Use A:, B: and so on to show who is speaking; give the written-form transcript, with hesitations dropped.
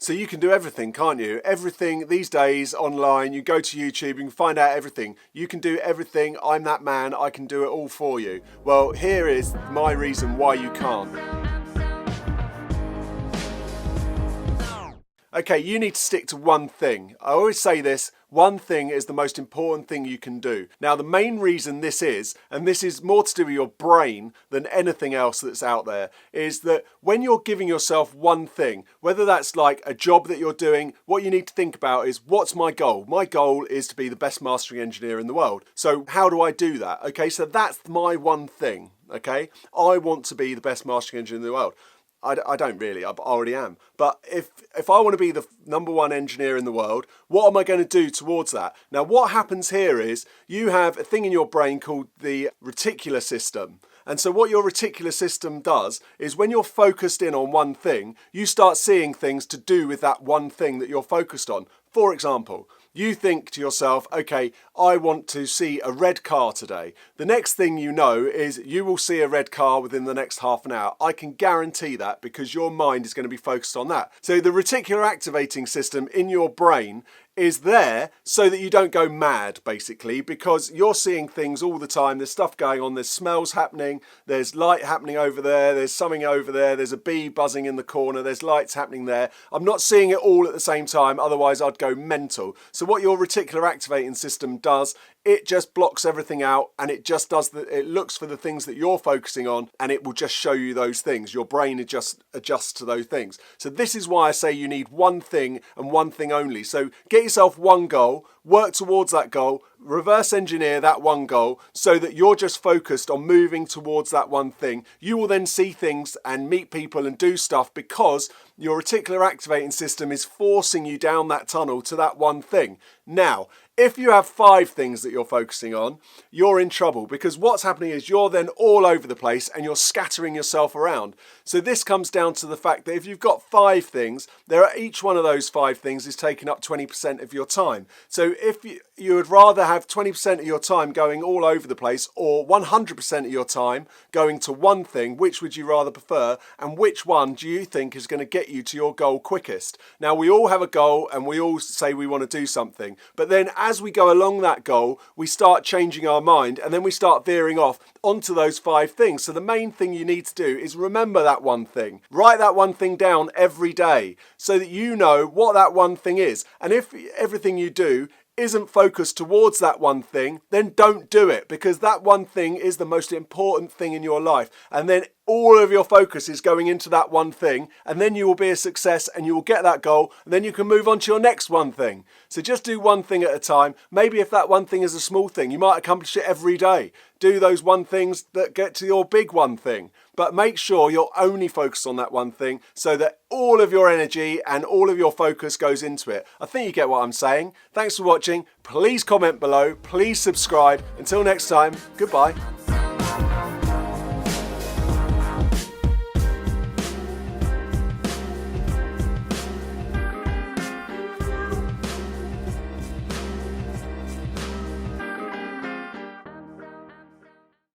A: So you can do everything, can't you? Everything these days online, you go to YouTube, you can find out everything. You can do everything. I'm that man, I can do it all for you. Well, here is my reason why you can't. Okay, you need to stick to one thing. I always say this, one thing is the most important thing you can do. Now, the main reason this is, and this is more to do with your brain than anything else that's out there, is that when you're giving yourself one thing, whether that's like a job that you're doing, what you need to think about is, what's my goal? My goal is to be the best mastering engineer in the world. So how do I do that? Okay, so that's my one thing, okay? I want to be the best mastering engineer in the world. I don't really, I already am. But if I want to be the number one engineer in the world, what am I going to do towards that? Now, what happens here is you have a thing in your brain called the reticular system. And so what your reticular system does is when you're focused in on one thing, you start seeing things to do with that one thing that you're focused on. For example, you think to yourself, okay, I want to see a red car today. The next thing you know is you will see a red car within the next half an hour. I can guarantee that because your mind is going to be focused on that. So the reticular activating system in your brain is there so that you don't go mad, basically, because you're seeing things all the time. There's stuff going on, there's smells happening, there's light happening over there, there's something over there, there's a bee buzzing in the corner, there's lights happening there. I'm not seeing it all at the same time, otherwise I'd go mental. So what your reticular activating system does, it just blocks everything out, and it just does it looks for the things that you're focusing on, and it will just show you those things. Your brain adjusts to those things. So this is why I say you need one thing and one thing only. So get yourself one goal, work towards that goal, reverse engineer that one goal so that you're just focused on moving towards that one thing. You will then see things and meet people and do stuff because your reticular activating system is forcing you down that tunnel to that one thing. Now, if you have 5 things that you're focusing on, you're in trouble because what's happening is you're then all over the place and you're scattering yourself around. So this comes down to the fact that if you've got 5 things, each one of those 5 things is taking up 20% of your time. So if you would rather have 20% of your time going all over the place or 100% of your time going to one thing, which would you rather prefer, and which one do you think is going to get you to your goal quickest? Now, we all have a goal and we all say we want to do something, but then as we go along that goal, we start changing our mind and then we start veering off onto those 5 things. So the main thing you need to do is remember that one thing. Write that one thing down every day so that you know what that one thing is. And if everything you do isn't focused towards that one thing, then don't do it, because that one thing is the most important thing in your life. And then all of your focus is going into that one thing, and then you will be a success and you will get that goal, and then you can move on to your next one thing. So just do one thing at a time. Maybe if that one thing is a small thing, you might accomplish it every day. Do those one things that get to your big one thing. But make sure you're only focused on that one thing so that all of your energy and all of your focus goes into it. I think you get what I'm saying. Thanks for watching. Please comment below. Please subscribe. Until next time, goodbye.